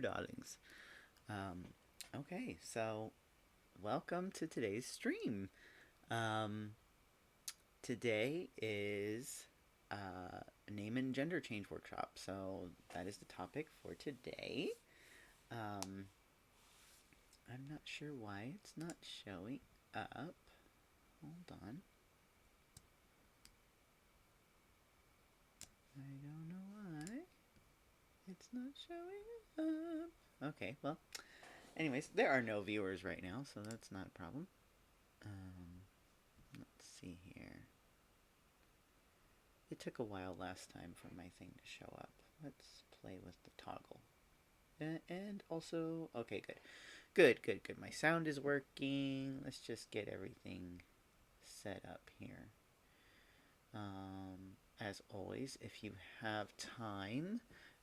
darlings. Okay, so welcome to today's stream. Um, Today is name and gender change workshop. So that is the topic for today. Um, I'm not sure why it's not showing up. Hold on. I don't know why it's not showing up. Okay, well, anyways, there are no viewers right now, so that's not a problem. Let's see here. It took a while last time for my thing to show up. Let's play with the toggle. And also, okay, good. Good. My sound is working. Let's just get everything set up here. As always, if you have time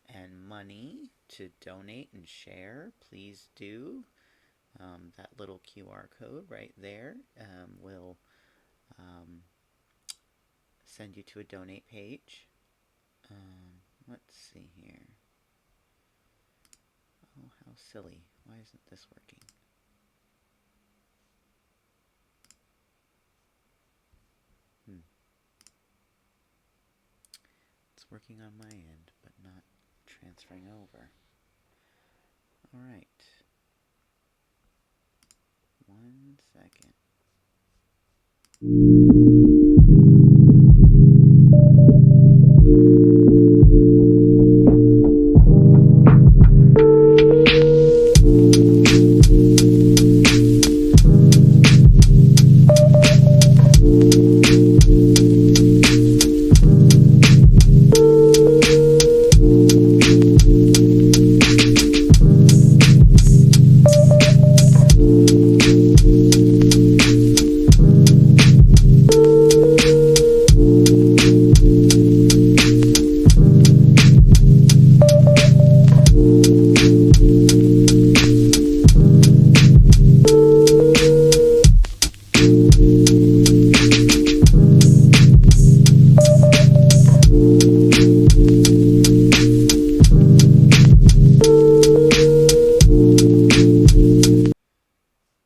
and money to donate and share, please do. That little QR code right there will send you to a donate page. Let's see here. Oh, how silly. Why isn't this working? It's working on my end, but not transferring over. Alright. 1 second.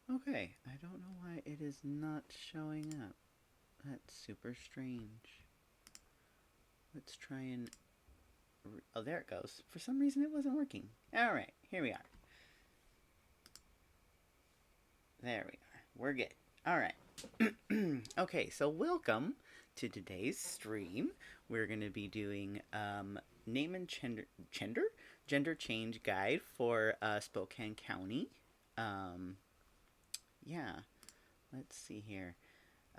Okay, I don't know why it is not showing up. That's super strange. Let's try and... Oh, there it goes. For some reason it wasn't working. Alright, here we are. There we are. We're good. Alright. Okay, so welcome to today's stream. We're going to be doing name and gender change guide for Spokane County. Yeah, let's see here.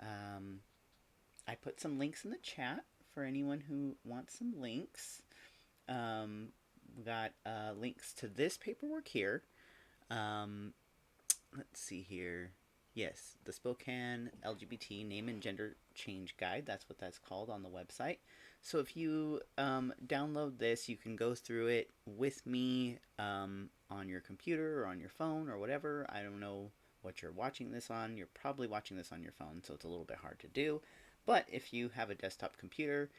I put some links in the chat for anyone who wants some links. We got links to this paperwork here. Let's see here. Yes, the Spokane LGBT Name and Gender Change Guide. That's what that's called on the website. So if you download this, you can go through it with me on your computer or on your phone or whatever. I don't know what you're watching this on. You're probably watching this on your phone, so it's a little bit hard to do. But if you have a desktop computer,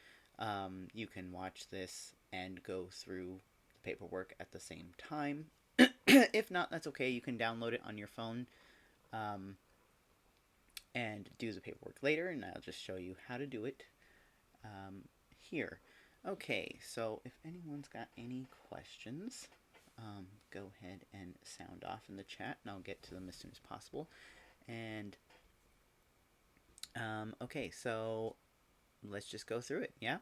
you can watch this and go through the paperwork at the same time. If not, that's okay. You can download it on your phone and do the paperwork later, and I'll just show you how to do it here. Okay, so if anyone's got any questions, go ahead and sound off in the chat, and I'll get to them as soon as possible. And okay, so let's just go through it, yeah?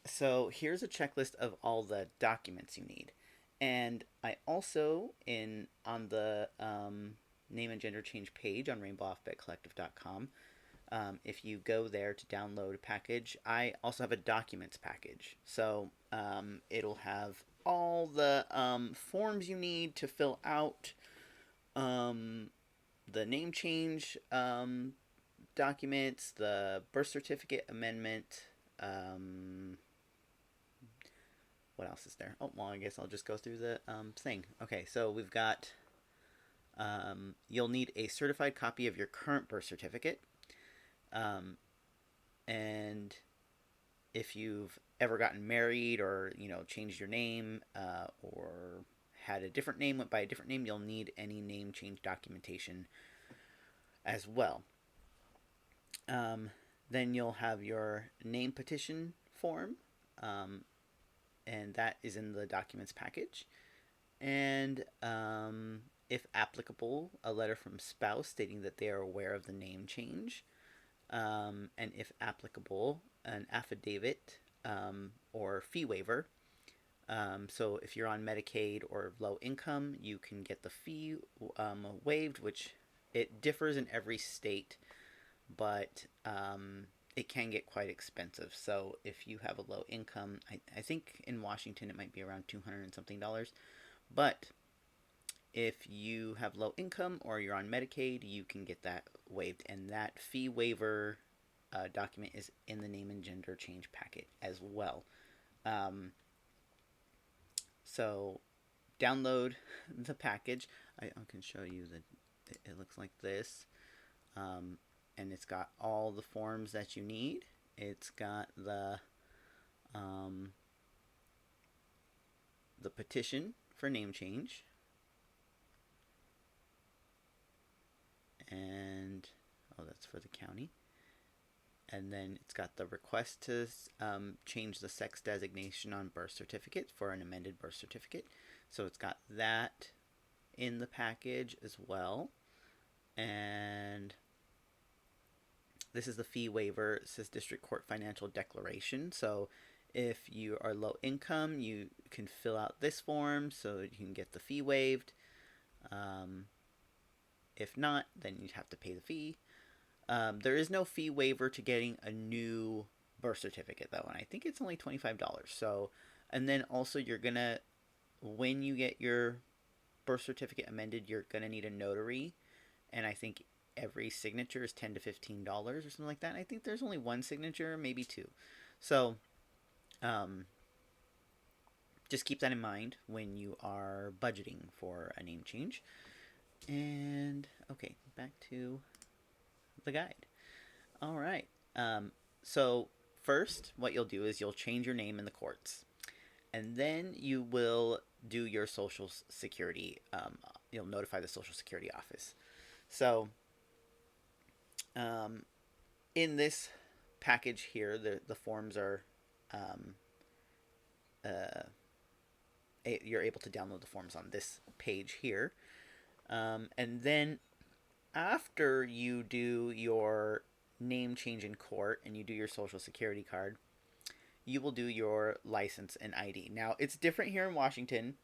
So here's a checklist of all the documents you need. And I also, on the name and gender change page on rainbowalphabetcollective.com, if you go there to download a package, I also have a documents package. So it'll have all the forms you need to fill out the name change documents, the birth certificate amendment. What else is there? Oh, well, I guess I'll just go through the thing. Okay, so we've got... you'll need a certified copy of your current birth certificate. And if you've ever gotten married or changed your name, or had a different name, went by a different name, you'll need any name change documentation as well. Um, then you'll have your name petition form, um, and that is in the documents package. And if applicable, a letter from spouse stating that they are aware of the name change. And if applicable, an affidavit or fee waiver. So if you're on Medicaid or low income, you can get the fee waived, which it differs in every state, but it can get quite expensive. So if you have a low income, I think in Washington it might be around $200 and something. But if you have low income or you're on Medicaid, you can get that waived. And that fee waiver document is in the name and gender change packet as well. So download the package. I can show you it looks like this. And it's got all the forms that you need. It's got the petition for name change, and that's for the county. And then it's got the request to change the sex designation on birth certificate for an amended birth certificate. So it's got that in the package as well. And this is the fee waiver. It says District Court Financial Declaration. So if you are low income, you can fill out this form so you can get the fee waived. If not, then you'd have to pay the fee. There is no fee waiver to getting a new birth certificate, though, and I think it's only $25. So, and then also you're gonna, when you get your birth certificate amended, you're gonna need a notary, and I think every signature is $10 to $15 or something like that. And I think there's only one signature, maybe two. So, just keep that in mind when you are budgeting for a name change. And okay, back to the guide. All right. So first, what you'll do is you'll change your name in the courts, and then you will do your Social Security. You'll notify the Social Security office. So, in this package here, the forms are, you're able to download the forms on this page here, and then after you do your name change in court and you do your Social Security card, you will do your license and ID. Now, it's different here in Washington.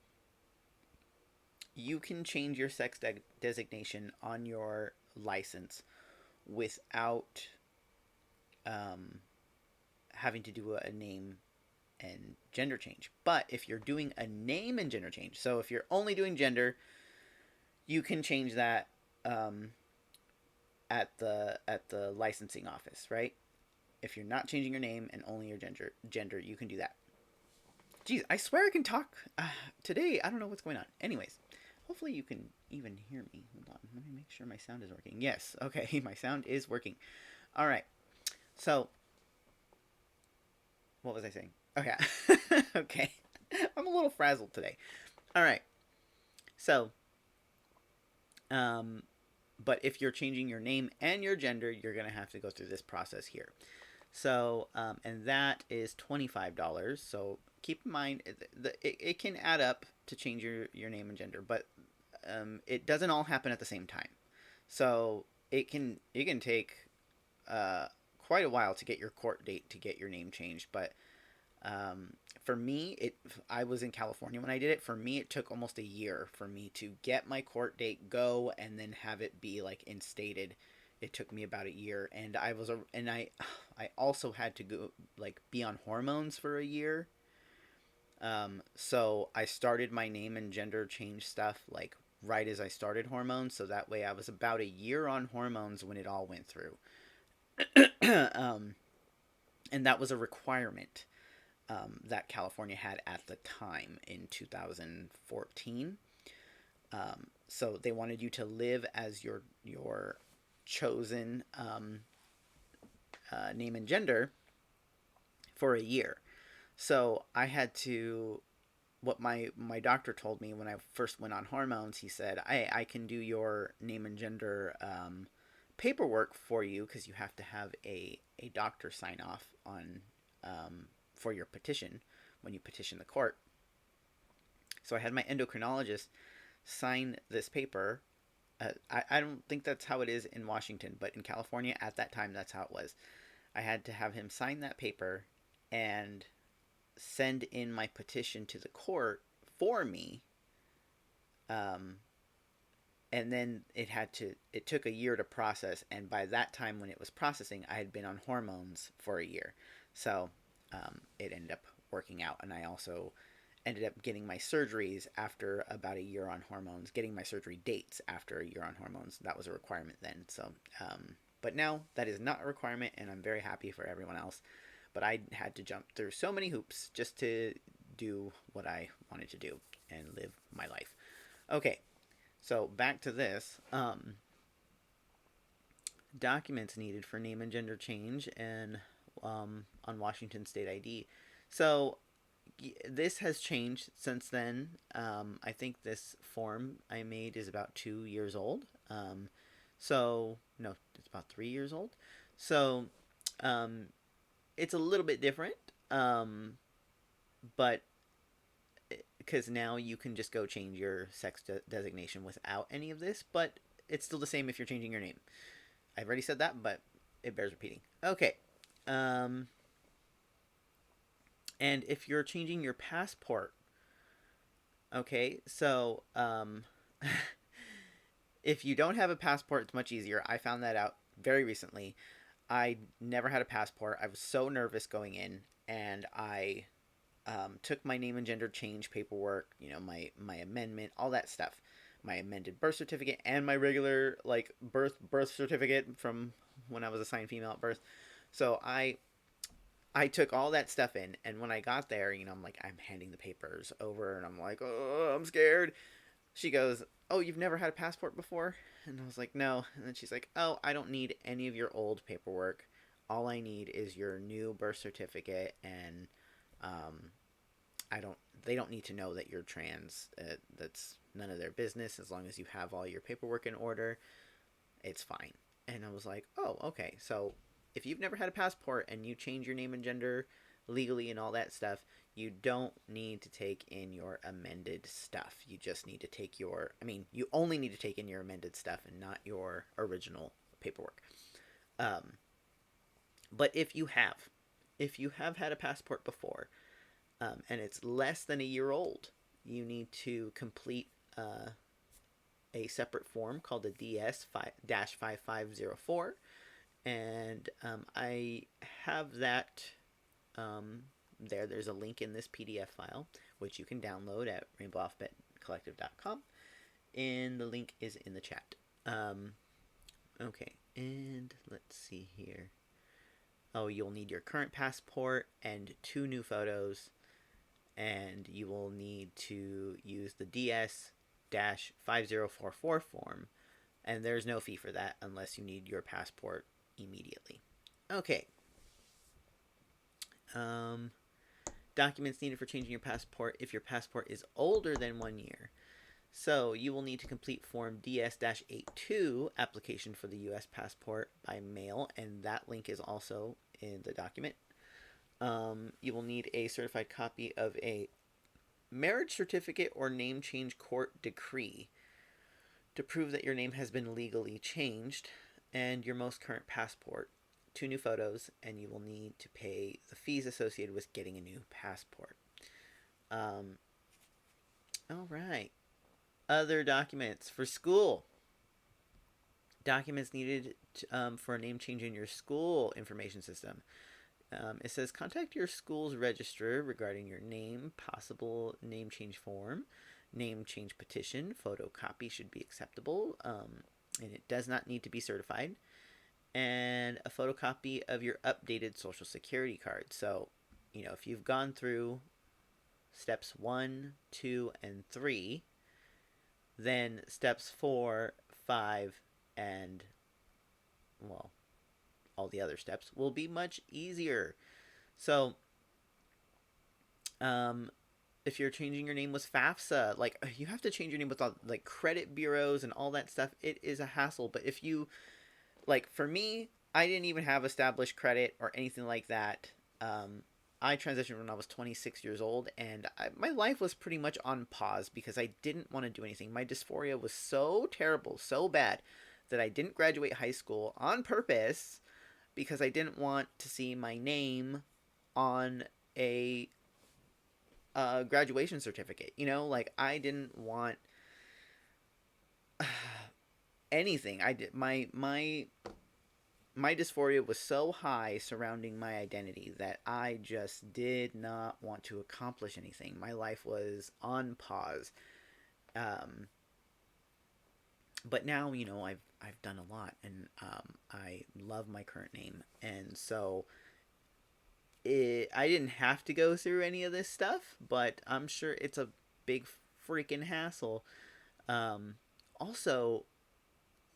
You can change your sex designation on your license without having to do a name and gender change. But if you're doing a name and gender change, so if you're only doing gender, you can change that at the licensing office, right? If you're not changing your name and only your gender, you can do that. Geez, I swear I can talk today. I don't know what's going on. Anyways, hopefully you can even hear me. Hold on, let me make sure my sound is working. Yes, okay, my sound is working. All right. So, what was I saying? Okay, okay. I'm a little frazzled today. All right. So, but if you're changing your name and your gender, you're going to have to go through this process here. So, and that is $25. So keep in mind, it can add up to change your name and gender, but it doesn't all happen at the same time. So it can take quite a while to get your court date to get your name changed. But for me, I was in California when I did it. For me, it took almost a year for me to get my court date, go, and then have it be like instated. It took me about a year, and I also had to go be on hormones for a year. So I started my name and gender change stuff right as I started hormones, so that way I was about a year on hormones when it all went through. And that was a requirement that California had at the time in 2014. So they wanted you to live as your chosen name and gender for a year. So I had to, what my doctor told me when I first went on hormones, he said, I can do your name and gender paperwork for you because you have to have a doctor sign off on for your petition when you petition the court. So I had my endocrinologist sign this paper. I don't think that's how it is in Washington, but in California at that time, that's how it was. I had to have him sign that paper and send in my petition to the court for me. Um, and then it took a year to process. And by that time, when it was processing, I had been on hormones for a year. So it ended up working out. And I also ended up getting my surgeries after about a year on hormones, getting my surgery dates after a year on hormones. That was a requirement then. So, but now that is not a requirement, and I'm very happy for everyone else. But I had to jump through so many hoops just to do what I wanted to do and live my life. Okay, so back to this. Documents needed for name and gender change and on Washington State ID. So this has changed since then. I think this form I made is about 2 years old. So, no, it's about 3 years old. So, um, it's a little bit different, but because now you can just go change your sex designation without any of this, but it's still the same if you're changing your name. I've already said that, but it bears repeating. Okay. Um, and if you're changing your passport, okay, so if you don't have a passport, it's much easier. I found that out very recently. I never had a passport. I was so nervous going in, and I took my name and gender change paperwork, my amendment, all that stuff, my amended birth certificate, and my regular like birth certificate from when I was assigned female at birth. So I took all that stuff in, and when I got there, I'm handing the papers over, and I'm like, oh, I'm scared. She goes, oh, you've never had a passport before? And I was like, no. And then she's like, oh, I don't need any of your old paperwork. All I need is your new birth certificate, and um, I don't. They don't need to know that you're trans. That's none of their business. As long as you have all your paperwork in order, it's fine. And I was like, oh, okay. So if you've never had a passport and you change your name and gender legally and all that stuff, you don't need to take in your amended stuff. You just need to take you only need to take in your amended stuff and not your original paperwork. Um, but if you have had a passport before, and it's less than a year old, you need to complete a separate form called a DS 5504, and I have that there's a link in this PDF file, which you can download at rainbowalphabetcollective.com, and the link is in the chat. Okay, and let's see here. Oh, you'll need your current passport and 2 new photos, and you will need to use the DS 5044 form, and there's no fee for that unless you need your passport immediately. Okay. Documents needed for changing your passport if your passport is older than 1 year. So you will need to complete Form DS-82 application for the U.S. passport by mail, and that link is also in the document. You will need a certified copy of a marriage certificate or name change court decree to prove that your name has been legally changed, and your most current passport, 2 new photos, and you will need to pay the fees associated with getting a new passport. All right. Other documents for school. Documents needed for a name change in your school information system. It says contact your school's registrar regarding your name, possible name change form, name change petition, photocopy should be acceptable, and it does not need to be certified, and a photocopy of your updated social security card. So, if you've gone through steps 1, 2, and 3, then steps 4, 5, and, well, all the other steps will be much easier. So Um, if you're changing your name with FAFSA, like you have to change your name with all, like credit bureaus and all that stuff. It is a hassle. But if you like, for me, I didn't even have established credit or anything like that. Um, I transitioned when I was 26 years old, and my life was pretty much on pause because I didn't want to do anything. My dysphoria was so terrible, so bad, that I didn't graduate high school on purpose because I didn't want to see my name on a graduation certificate. You know, like I didn't want anything. I did my dysphoria was so high surrounding my identity that I just did not want to accomplish anything. My life was on pause. Um, but now, you know, I've done a lot, and I love my current name, and so I didn't have to go through any of this stuff, but I'm sure it's a big freaking hassle. Um, Also,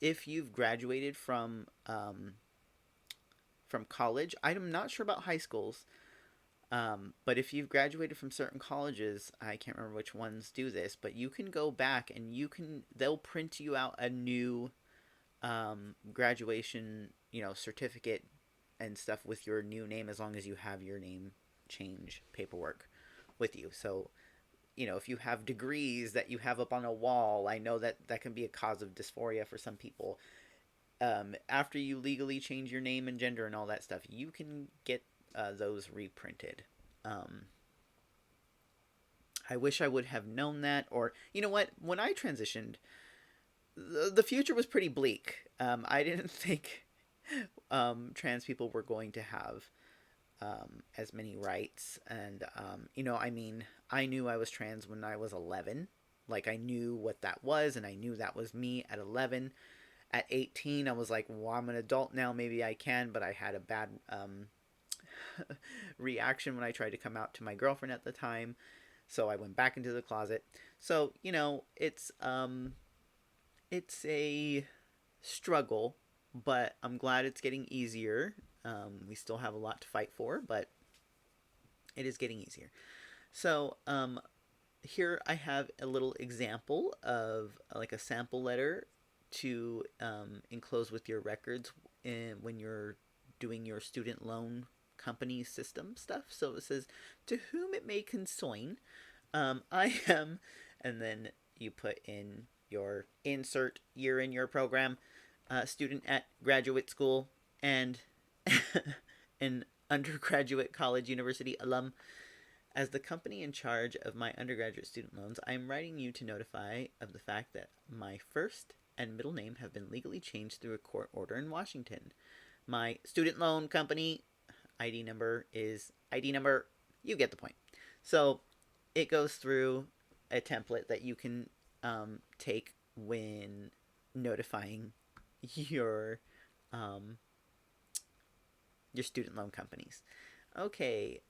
if you've graduated from college, I'm not sure about high schools, but if you've graduated from certain colleges, I can't remember which ones do this, but you can go back and they'll print you out a new graduation, you know, certificate and stuff with your new name as long as you have your name change paperwork with you. So, you know, if you have degrees that you have up on a wall, I know that that can be a cause of dysphoria for some people. After you legally change your name and gender and all that stuff, you can get those reprinted. Um, I wish I would have known that, or you know what? When I transitioned, the future was pretty bleak. I didn't think trans people were going to have as many rights, and you know, I mean, I knew I was trans when I was 11. Like I knew what that was, and I knew that was me at 11. At 18, I was like, well, I'm an adult now, maybe I can, but I had a bad reaction when I tried to come out to my girlfriend at the time, so I went back into the closet. So, you know, it's a struggle, but I'm glad it's getting easier. We still have a lot to fight for, but it is getting easier. So, here I have a little example of like a sample letter to enclose with your records when you're doing your student loan company system stuff. So it says, "To whom it may concern, I am," and then you put in your insert year in your program, student at graduate school, and an undergraduate college university alum. As the company in charge of my undergraduate student loans, I am writing you to notify of the fact that my first and middle name have been legally changed through a court order in Washington. My student loan company ID number is ID number. You get the point. So it goes through a template that you can take when notifying your um, your student loan companies. Okay.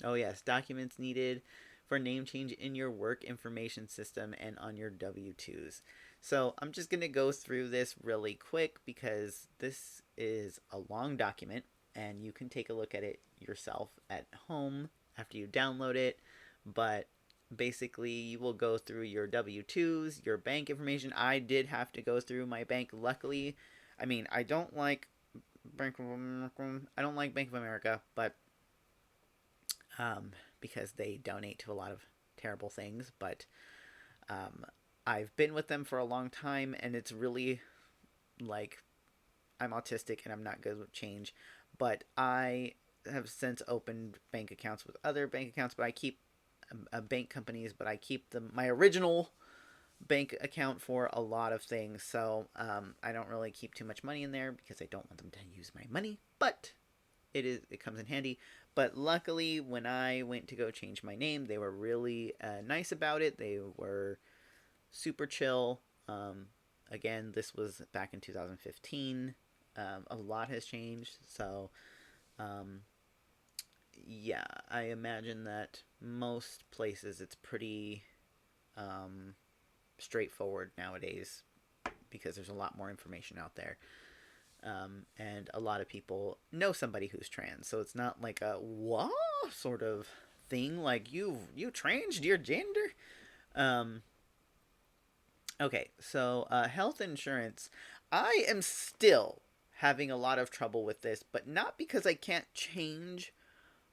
Oh, yes, documents needed for name change in your work information system and on your W 2s. So I'm just going to go through this really quick because this is a long document and you can take a look at it yourself at home after you download it. But basically, you will go through your W 2s, your bank information. I did have to go through my bank. Luckily, I mean, I don't like Bank of America. I don't like Bank of America, but because they donate to a lot of terrible things. But um, I've been with them for a long time, and it's really like I'm autistic and I'm not good with change. But I have since opened bank accounts with other bank accounts, but I keep bank companies, but I keep my original bank account for a lot of things. So I don't really keep too much money in there because I don't want them to use my money. But it comes in handy. But luckily, when I went to go change my name, they were really nice about it. They were super chill. Again, this was back in 2015. A lot has changed, so um, yeah, I imagine that most places it's pretty straightforward nowadays because there's a lot more information out there. And a lot of people know somebody who's trans, so it's not like a what sort of thing, like you changed your gender. Um, okay, so health insurance. I am still having a lot of trouble with this, but not because I can't change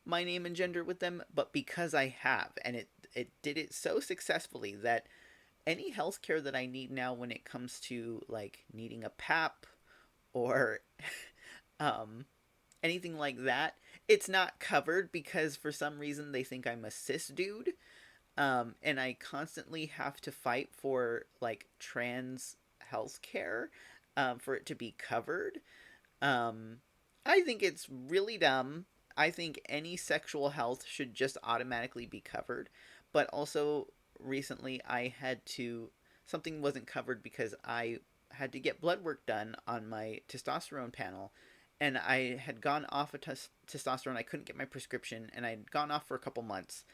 my name and gender with them, but because I have, and it did it so successfully that any healthcare that I need now when it comes to like needing a PAP or um anything like that, it's not covered because for some reason they think I'm a cis dude. And I constantly have to fight for like trans healthcare for it to be covered. Um, I think it's really dumb. I think any sexual health should just automatically be covered. But also, recently I had to, something wasn't covered because I had to get blood work done on my testosterone panel. And I had gone off of testosterone. I couldn't get my prescription, and I'd gone off for a couple months.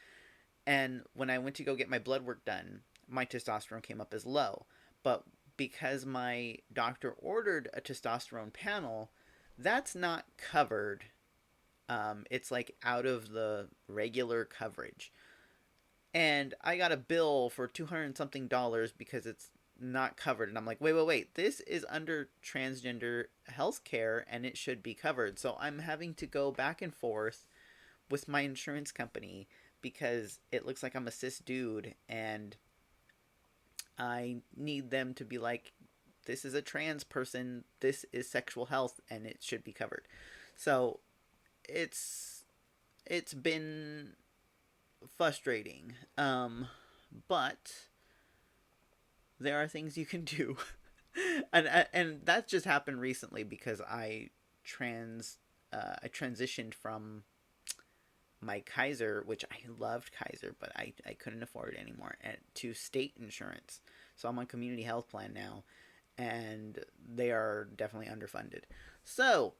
And when I went to go get my blood work done, my testosterone came up as low. But because my doctor ordered a testosterone panel, that's not covered. It's like out of the regular coverage. And I got a bill for 200 and something dollars because it's not covered. And I'm like, wait. This is under transgender healthcare and it should be covered. So I'm having to go back and forth with my insurance company because it looks like I'm a cis dude and I need them to be like, this is a trans person, this is sexual health, and it should be covered. So it's been frustrating, but there are things you can do, and that just happened recently because I transitioned from my Kaiser, which I loved Kaiser, but I couldn't afford it anymore, and to state insurance. So I'm on community health plan now, and they are definitely underfunded. So,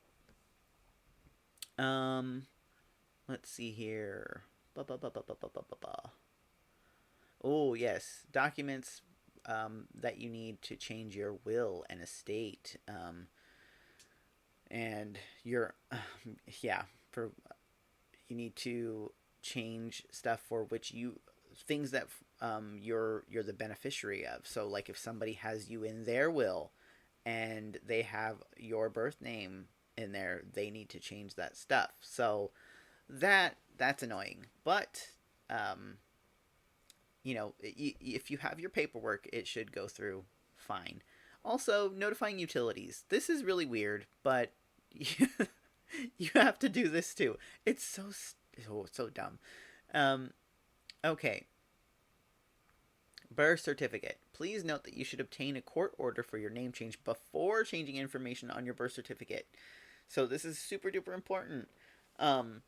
um, let's see here. Oh yes, documents that you need to change your will and estate, and your yeah, for you need to change stuff for which you things that you're the beneficiary of. So like if somebody has you in their will and they have your birth name in there, they need to change that stuff. So that's annoying. But if you have your paperwork, it should go through fine. Also, notifying utilities. This is really weird, but you have to do this too. It's so dumb. Um, okay. Birth certificate. Please note that you should obtain a court order for your name change before changing information on your birth certificate. So this is super duper important. Um,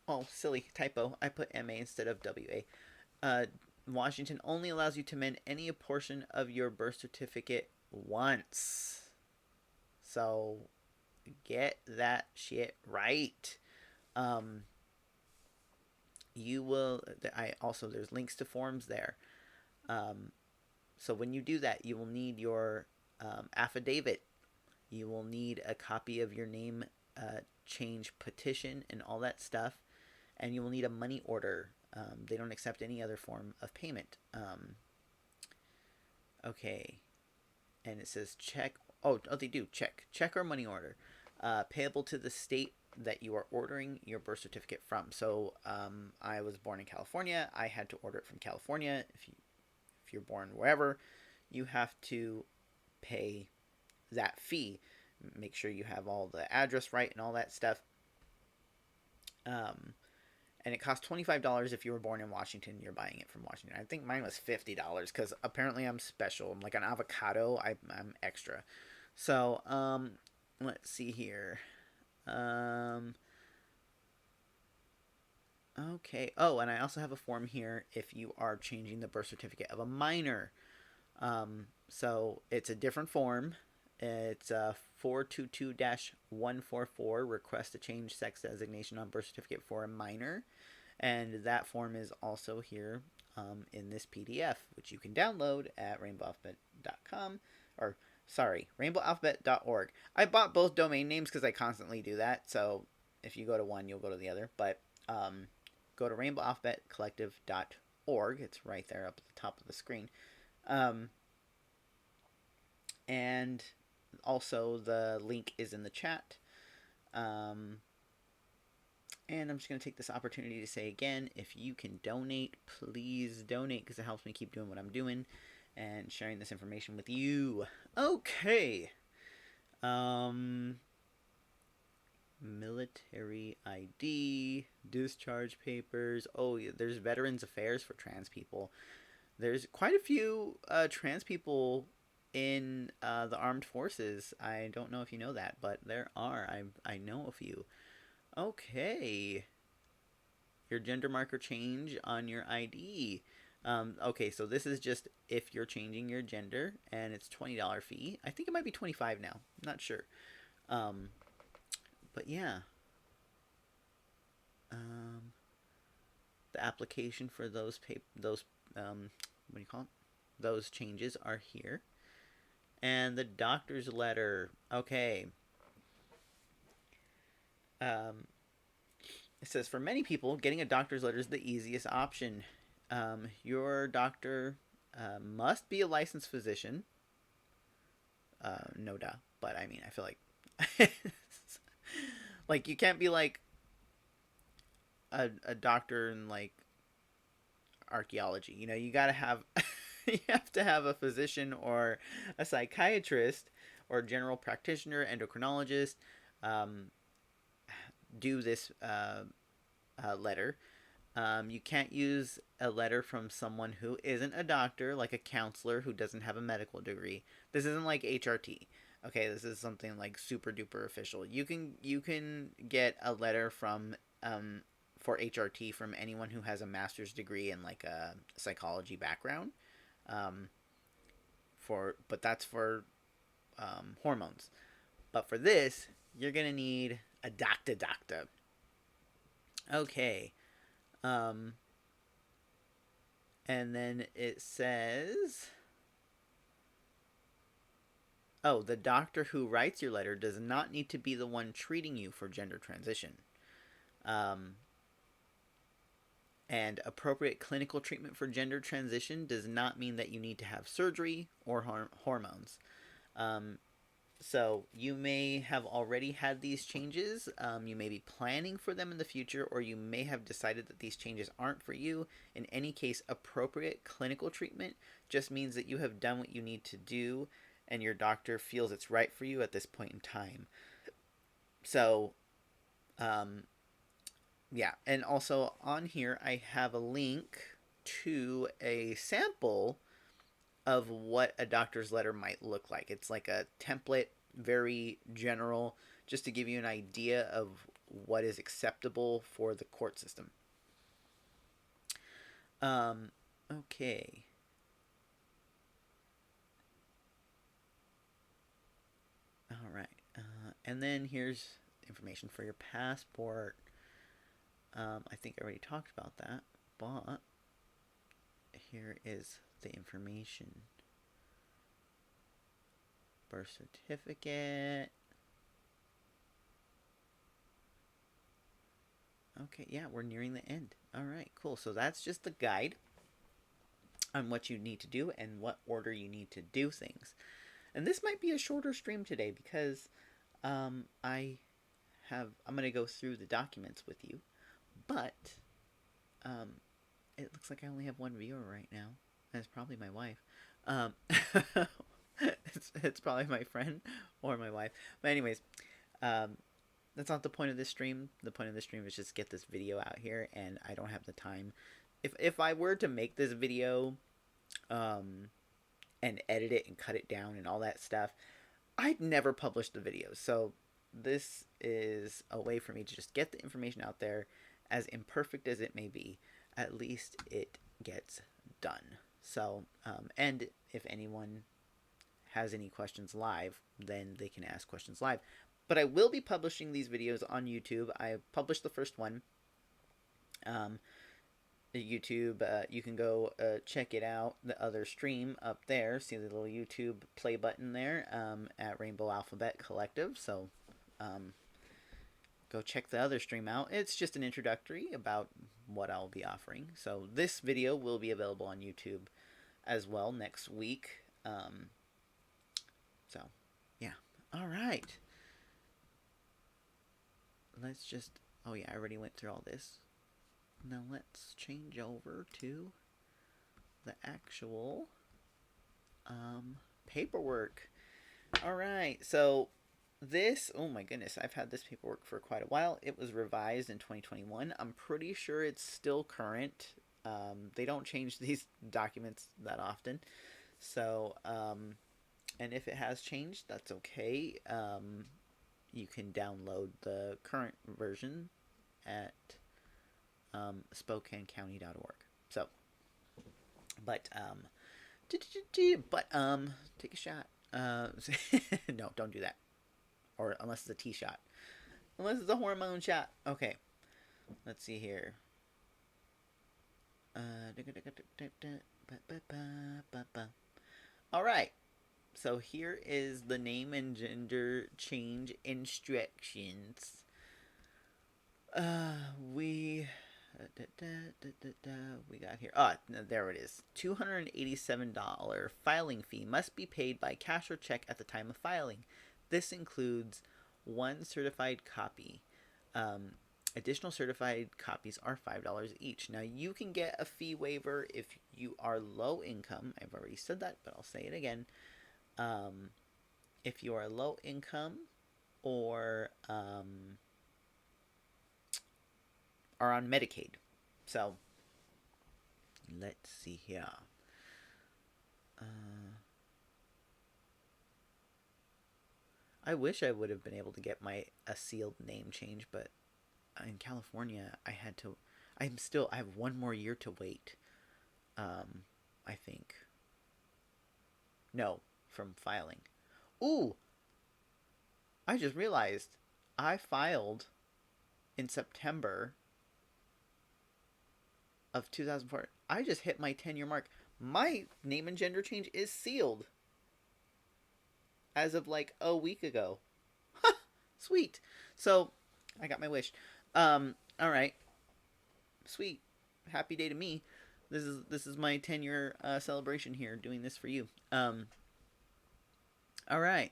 oh, silly typo. I put MA instead of WA. Washington only allows you to amend any portion of your birth certificate once. So get that shit right. Um, you will. I also there's links to forms there. Um, so when you do that, you will need your affidavit. You will need a copy of your name change petition and all that stuff, and you will need a money order. They don't accept any other form of payment. Okay, and it says check. Oh, they do check or money order, payable to the state that you are ordering your birth certificate from. So I was born in California. I had to order it from California. If you're born wherever, you have to pay that fee. Make sure you have all the address right and all that stuff. And it costs $25 if you were born in Washington. You're buying it from Washington. I think mine was $50 because apparently I'm special. I'm like an avocado. I'm extra. So let's see here. Okay. Oh, and I also have a form here if you are changing the birth certificate of a minor. So it's a different form. It's 422-144, request to change sex designation on birth certificate for a minor. And that form is also here in this PDF, which you can download at rainbowalphabet.com. Or, sorry, rainbowalphabet.org. I bought both domain names because I constantly do that, so If you go to one, you'll go to the other. But go to rainbowalphabetcollective.org. It's right there up at the top of the screen. Um, and also, the link is in the chat. Um, and I'm just going to take this opportunity to say again, if you can donate, please donate, because it helps me keep doing what I'm doing and sharing this information with you. Okay. Military ID, discharge papers. Oh, yeah, there's Veterans Affairs for trans people. There's quite a few trans people in the armed forces. I don't know if you know that, but there are. I know a few. Okay. Your gender marker change on your ID. Okay, so this is just if you're changing your gender, and it's $20 fee. I think it might be 25 now. I'm not sure. Um, but yeah. Um, the application for those what do you call it? Those changes are here. And the doctor's letter. Okay. Um, it says for many people, getting a doctor's letter is the easiest option. Your doctor must be a licensed physician. No doubt, but I mean, I feel like like you can't be like a doctor in like archaeology. You know, you gotta have you have to have a physician or a psychiatrist or general practitioner, endocrinologist, um, do this letter. You can't use a letter from someone who isn't a doctor, like a counselor who doesn't have a medical degree. This isn't like HRT. Okay, this is something like super duper official. You can get a letter from for HRT from anyone who has a master's degree in like a psychology background. Um, but that's for hormones. But for this, you're gonna need a doctor. Okay. Um, and then it says, oh, the doctor who writes your letter does not need to be the one treating you for gender transition. Um, and appropriate clinical treatment for gender transition does not mean that you need to have surgery or hormones. Um, So you may have already had these changes. You may be planning for them in the future, or you may have decided that these changes aren't for you. In any case, appropriate clinical treatment just means that you have done what you need to do, and your doctor feels it's right for you at this point in time. So, um, yeah. And also on here, I have a link to a sample of what a doctor's letter might look like. It's like a template, very general, just to give you an idea of what is acceptable for the court system. Okay. All right. And then here's information for your passport. I think I already talked about that, but here is the information. Birth certificate. Okay, yeah, we're nearing the end. All right, cool. So that's just the guide on what you need to do and what order you need to do things. And this might be a shorter stream today because I'm going to go through the documents with you, but um, it looks like I only have one viewer right now. And it's probably my wife. Um, it's probably my friend or my wife. But anyways, that's not the point of this stream. The point of this stream is just get this video out here, and I don't have the time. If I were to make this video, and edit it and cut it down and all that stuff, I'd never publish the videos. So this is a way for me to just get the information out there, as imperfect as it may be. At least it gets done. So, and if anyone has any questions live, then they can ask questions live. But I will be publishing these videos on YouTube. I published the first one. YouTube, you can go check it out, the other stream up there. See the little YouTube play button there, at Rainbow Alphabet Collective. So go check the other stream out. It's just an introductory about what I'll be offering. So this video will be available on YouTube as well next week. So, yeah. All right. Let's just... Oh, yeah, I already went through all this. Now let's change over to the actual paperwork. All right. So this... Oh, my goodness. I've had this paperwork for quite a while. It was revised in 2021. I'm pretty sure it's still current. They don't change these documents that often. So... and if it has changed, that's okay. You can download the current version at SpokaneCounty.org. So, but take a shot. No, don't do that. Or unless it's a T shot. Unless it's a hormone shot. Okay. Let's see here. All right. So here is the name and gender change instructions. We got here. There it is. $287 filing fee must be paid by cash or check at the time of filing. This includes one certified copy. Additional certified copies are $5 each. Now, you can get a fee waiver if you are low income. I've already said that, but I'll say it again. If you are low income or are on Medicaid. So, let's see here. I wish I would have been able to get a sealed name change, but in California, I have one more year to wait. I think. No, from filing. Ooh! I just realized I filed in September of 2004. I just hit my 10-year mark. My name and gender change is sealed as of like a week ago. Sweet. So, I got my wish. All right. Sweet. Happy day to me. This is my 10-year celebration here, doing this for you. All right.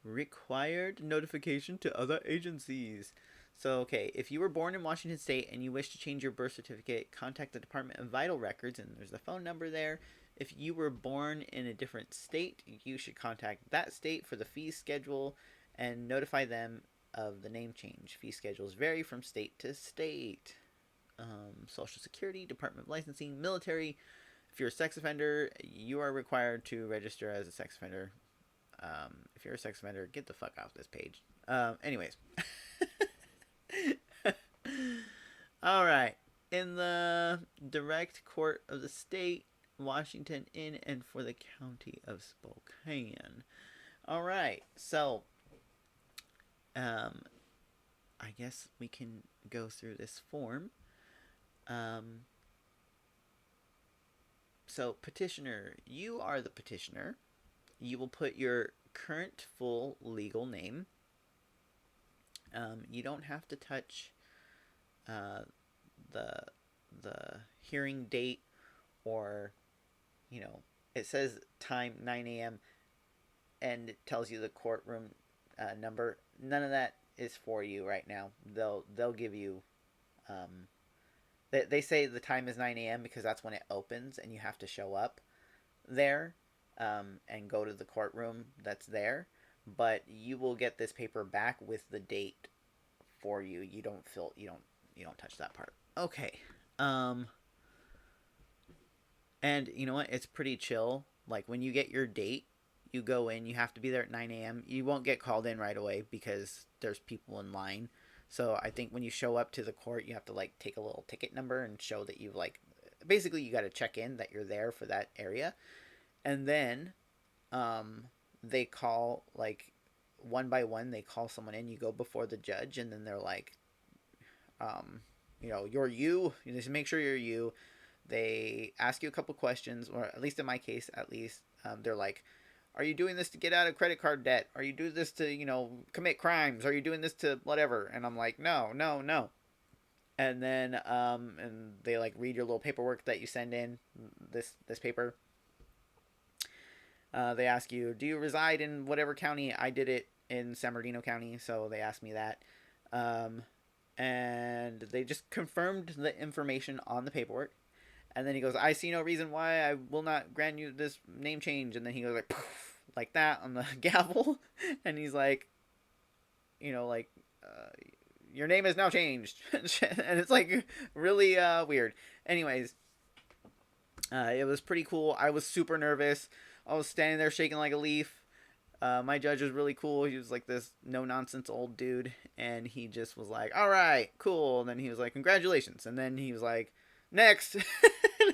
Required notification to other agencies. So, okay, if you were born in Washington State and you wish to change your birth certificate, contact the Department of Vital Records, and there's a phone number there. If you were born in a different state, you should contact that state for the fee schedule and notify them of the name change. Fee schedules vary from state to state. Social Security, Department of Licensing, military. If you're a sex offender, you are required to register as a sex offender. If you're a sex offender, get the fuck off this page. Anyways. All right. In the direct court of the state, Washington, in and for the county of Spokane. All right. So, I guess we can go through this form. So, petitioner, you are the petitioner. You will put your current full legal name. You don't have to touch the hearing date, or, it says time 9 a.m. and it tells you the courtroom number. None of that is for you right now. They'll give you. They say the time is 9 a.m. because that's when it opens, and you have to show up there and go to the courtroom that's there. But you will get this paper back with the date for you. You don't touch that part. Okay. And you know what? It's pretty chill. Like, when you get your date, you go in. You have to be there at 9 a.m. You won't get called in right away because there's people in line. So I think when you show up to the court, you have to take a little ticket number and show that you've basically you got to check in that you're there for that area. And then they call, one by one, they call someone in. You go before the judge, and then they're like, you're you. You just make sure you're you. They ask you a couple questions, or at least in my case, they're like, Are you doing this to get out of credit card debt? Are you doing this to, commit crimes? Are you doing this to whatever? And I'm like, no, no, no. And then and they like read your little paperwork that you send in, this paper. They ask you, do you reside in whatever county? I did it in San Bernardino County, so they asked me that. Um, and they just confirmed the information on the paperwork. And then he goes, I see no reason why I will not grant you this name change. And then he goes like, poof, like that on the gavel. And he's like, like, your name is now changed. And it's like really weird. Anyways, it was pretty cool. I was super nervous. I was standing there shaking like a leaf. My judge was really cool. He was like this no nonsense old dude, and he just was like, "All right, cool." And then he was like, "Congratulations." And then he was like, "Next."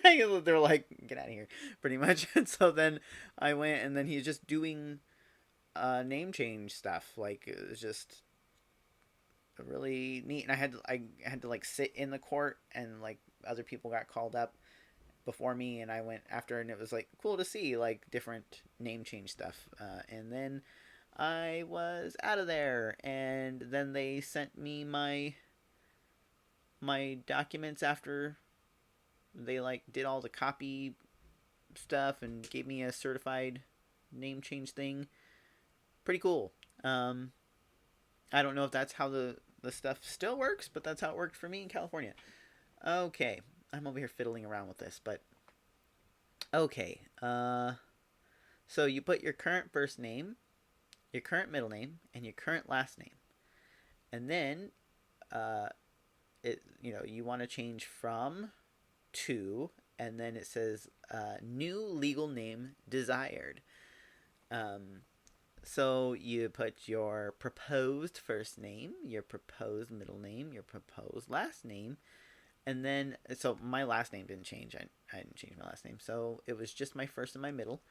They're like, "Get out of here," pretty much. And so then I went, and then he's just doing name change stuff. Like it was just really neat. And I had to like sit in the court, and like other people got called up before me, and I went after, and it was like cool to see like different name change stuff. And then I was out of there, and then they sent me my documents after they like did all the copy stuff and gave me a certified name change thing. Pretty cool. I don't know if that's how the stuff still works, but that's how it worked for me in California. Okay, I'm over here fiddling around with this, but okay. So you put your current first name, your current middle name, and your current last name, and then uh, you want to change from to, and then it says new legal name desired. Um, so you put your proposed first name, your proposed middle name, your proposed last name, and then so my last name didn't change. I didn't change my last name, so it was just my first and my middle.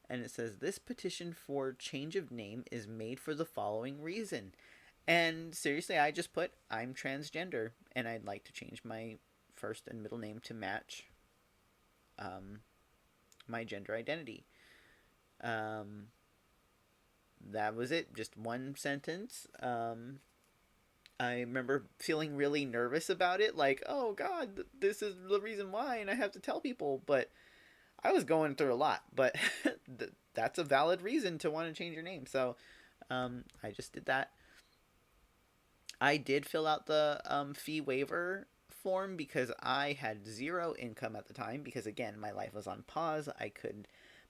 And it says this petition for change of name is made for the following reason. And seriously, I just put I'm transgender, and I'd like to change my first and middle name to match um, my gender identity. Um, that was it. Just one sentence. I remember feeling really nervous about it, like, oh God, this is the reason why, and I have to tell people. But I was going through a lot, but that's a valid reason to want to change your name. So I just did that. I did fill out the fee waiver form because I had zero income at the time. Because again, my life was on pause.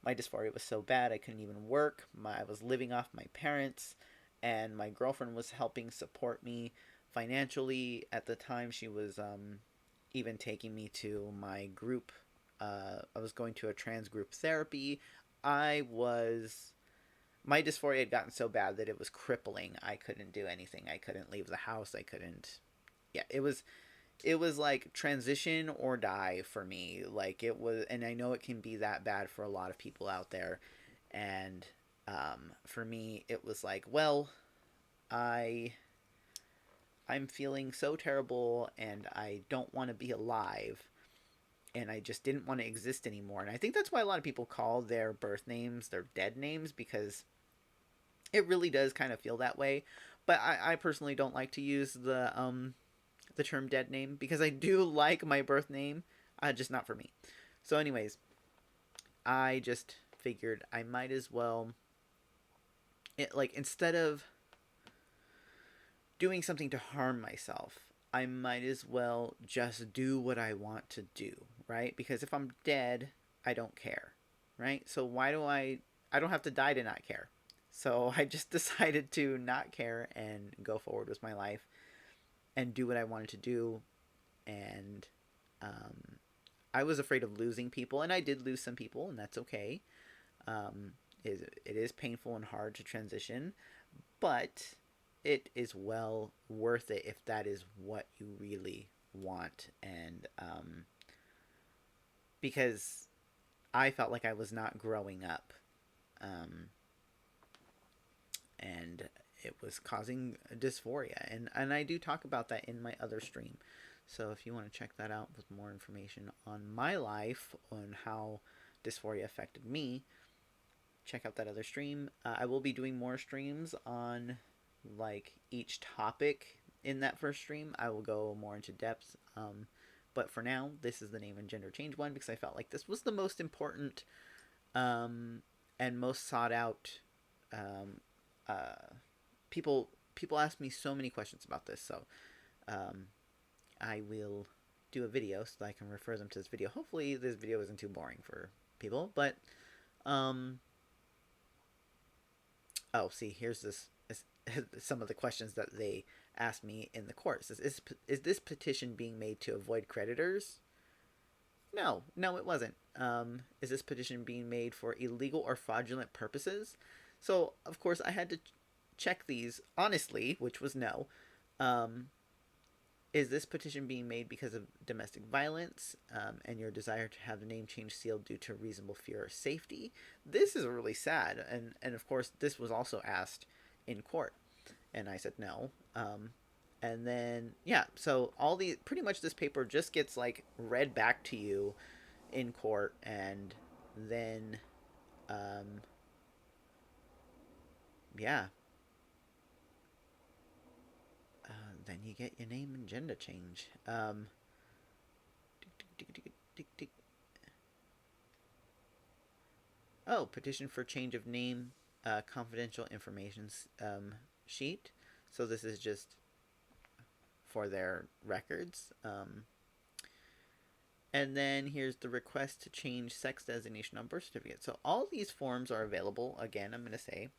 My dysphoria was so bad I couldn't even work. I was living off my parents, and my girlfriend was helping support me financially at the time. She was even taking me to my group. I was going to a trans group therapy. I was My dysphoria had gotten so bad that it was crippling. I couldn't do anything. I couldn't leave the house. I couldn't. Yeah, it was like transition or die for me. Like it was, and I know it can be that bad for a lot of people out there. And for me, it was like, well, I I'm feeling so terrible, and I don't want to be alive, and I just didn't want to exist anymore. And I think that's why a lot of people call their birth names their dead names, because it really does kind of feel that way. But I personally don't like to use the term dead name, because I do like my birth name, just not for me. So, anyways, I just figured I might as well, like, instead of doing something to harm myself, I might as well just do what I want to do, right? Because if I'm dead, I don't care, right? So why do I don't have to die to not care. So I just decided to not care and go forward with my life and do what I wanted to do. And um, I was afraid of losing people, and I did lose some people, and that's okay. Um, it is painful and hard to transition, but it is well worth it if that is what you really want. And because I felt like I was not growing up, um, and it was causing dysphoria. And I do talk about that in my other stream. So if you want to check that out with more information on my life, on how dysphoria affected me, check out that other stream. I will be doing more streams on like each topic in that first stream. I will go more into depth. But for now, this is the name and gender change one because I felt like this was the most important and most sought out. Um, people ask me so many questions about this, so um, I will do a video so that I can refer them to this video. Hopefully, this video isn't too boring for people, but um, oh, see, here's this some of the questions that they asked me in the course. Is this petition being made to avoid creditors? No, no, it wasn't. Is this petition being made for illegal or fraudulent purposes? So, of course, I had to check these honestly, which was no. Um, is this petition being made because of domestic violence and your desire to have the name change sealed due to reasonable fear or safety? This is really sad. And of course, this was also asked in court. And I said no. And then, yeah, so all the pretty much this paper just gets like read back to you in court. And then, um, yeah, then you get your name and gender change. Oh, petition for change of name, confidential information sheet. So this is just for their records. And then here's the request to change sex designation on birth certificate. So all these forms are available. Again, I'm going to say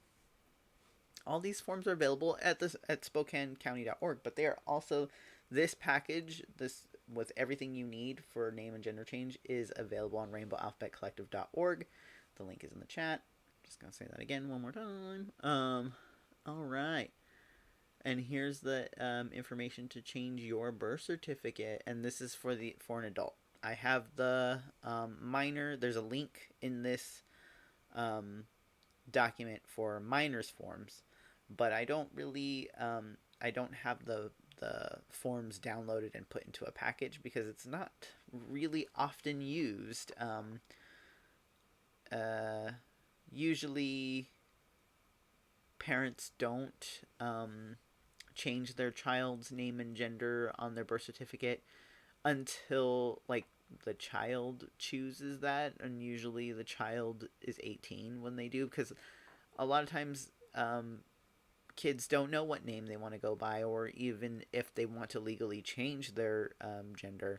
all these forms are available at SpokaneCounty.org, but they are also this package, this with everything you need for name and gender change, is available on RainbowAlphabetCollective.org. The link is in the chat. Just gonna say that again one more time. All right. And here's the information to change your birth certificate, and this is for an adult. I have the minor. There's a link in this document for minors forms, but I don't really I don't have the forms downloaded and put into a package because it's not really often used. Usually parents don't change their child's name and gender on their birth certificate until like the child chooses that, and usually the child is 18 when they do, because a lot of times kids don't know what name they want to go by, or even if they want to legally change their gender,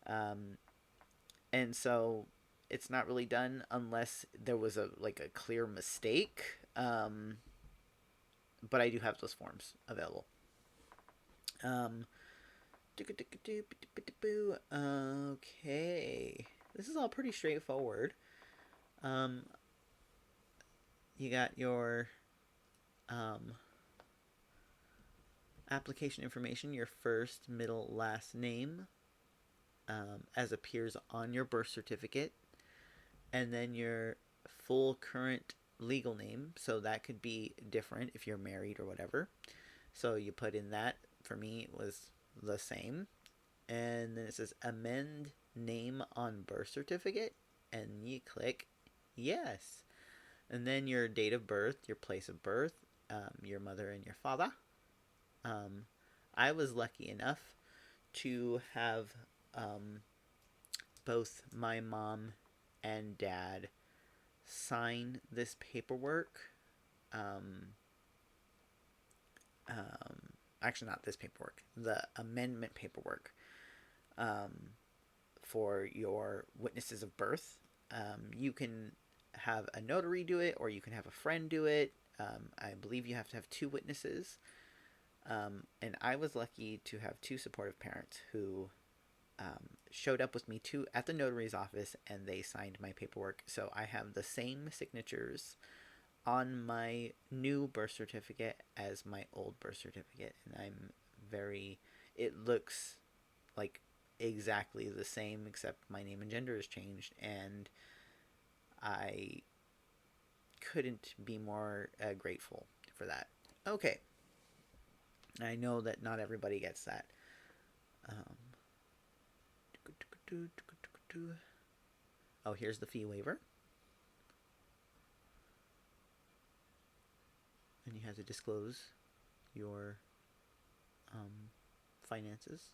and so it's not really done unless there was a clear mistake. But I do have those forms available. Okay, this is all pretty straightforward. You got your application information, your first, middle, last name, as appears on your birth certificate, and then your full current legal name. So that could be different if you're married or whatever. So you put in that. For me, it was the same. And then it says amend name on birth certificate, and you click yes. And then your date of birth, your place of birth, your mother and your father. I was lucky enough to have both my mom and dad sign this paperwork. Actually, not this paperwork, the amendment paperwork for your witnesses of birth. You can have a notary do it, or you can have a friend do it. I believe you have to have 2 witnesses. And I was lucky to have 2 supportive parents who showed up with me at the notary's office, and they signed my paperwork. So I have the same signatures on my new birth certificate as my old birth certificate, and it looks like exactly the same, except my name and gender has changed, and I couldn't be more grateful for that. Okay, I know that not everybody gets that. Oh, here's the fee waiver. and you have to disclose your finances.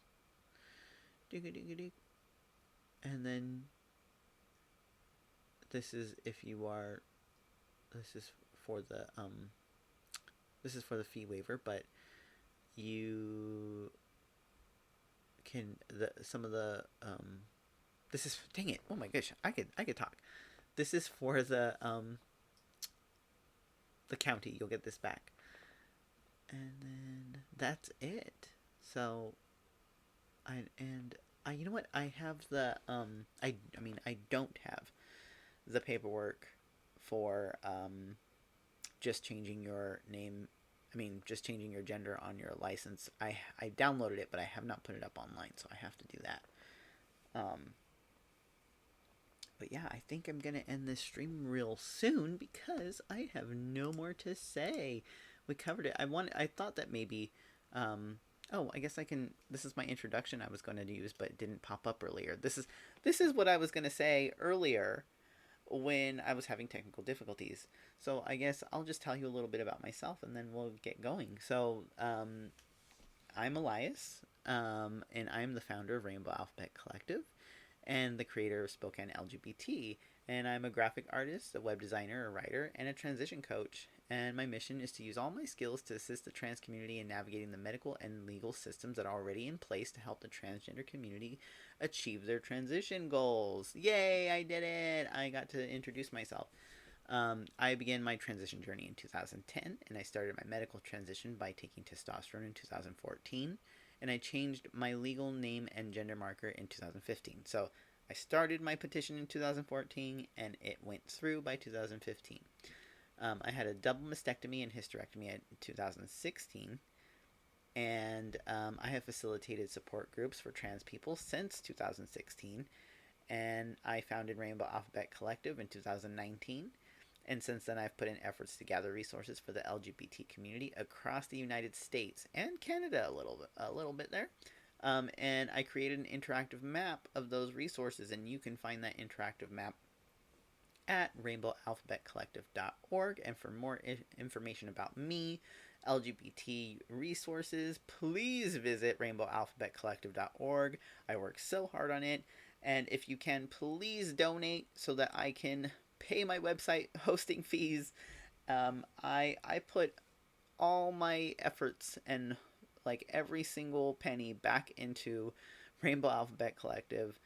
And then this is if you are. This is for the fee waiver, but you can some of the this is, dang it, oh my gosh, I could talk. This is for the county. You'll get this back, and then that's it. So you know what, I have the I mean, I don't have the paperwork for just changing your name. I mean, just changing your gender on your license. I downloaded it, but I have not put it up online, so I have to do that. Um, but yeah, I think I'm gonna end this stream real soon because I have no more to say. We covered it. I thought that maybe. Oh, I guess I can. This is my introduction I was going to use, but it didn't pop up earlier. This is what I was going to say earlier when I was having technical difficulties. So I guess I'll just tell you a little bit about myself and then we'll get going. So I'm Elias, and I'm the founder of Rainbow Alphabet Collective and the creator of Spokane LGBT. And I'm a graphic artist, a web designer, a writer, and a transition coach. And my mission is to use all my skills to assist the trans community in navigating the medical and legal systems that are already in place to help the transgender community achieve their transition goals. Yay, I did it! I got to introduce myself. I began my transition journey in 2010, and I started my medical transition by taking testosterone in 2014, and I changed my legal name and gender marker in 2015. So I started my petition in 2014, and it went through by 2015. I had a double mastectomy and hysterectomy in 2016, and I have facilitated support groups for trans people since 2016, and I founded Rainbow Alphabet Collective in 2019. And since then, I've put in efforts to gather resources for the LGBT community across the United States and Canada a little bit there. And I created an interactive map of those resources, and you can find that interactive map at rainbowalphabetcollective.org. And for more information about me, LGBT resources, please visit rainbowalphabetcollective.org. I work so hard on it. And if you can, please donate so that I can pay my website hosting fees. I put all my efforts and like every single penny back into Rainbow Alphabet Collective.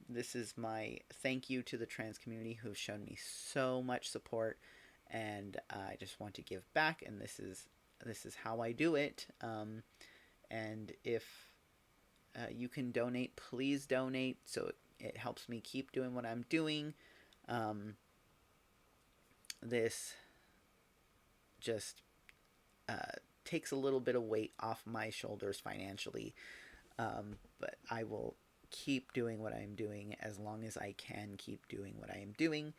This is my thank you to the trans community who've shown me so much support, and I just want to give back. And this is how I do it. And if you can donate, please donate, so it helps me keep doing what I'm doing. This just takes a little bit of weight off my shoulders financially, but I will keep doing what I'm doing as long as I can keep doing what I am doing.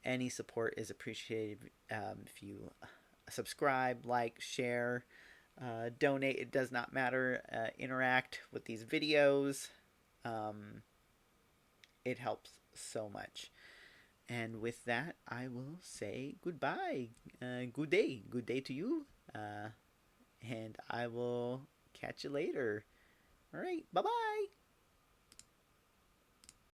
Any support is appreciated. If you subscribe, like, share, donate, it does not matter. Interact with these videos. It helps so much. And with that, I will say goodbye. Good day. Good day to you. And I will catch you later. All right. Bye-bye.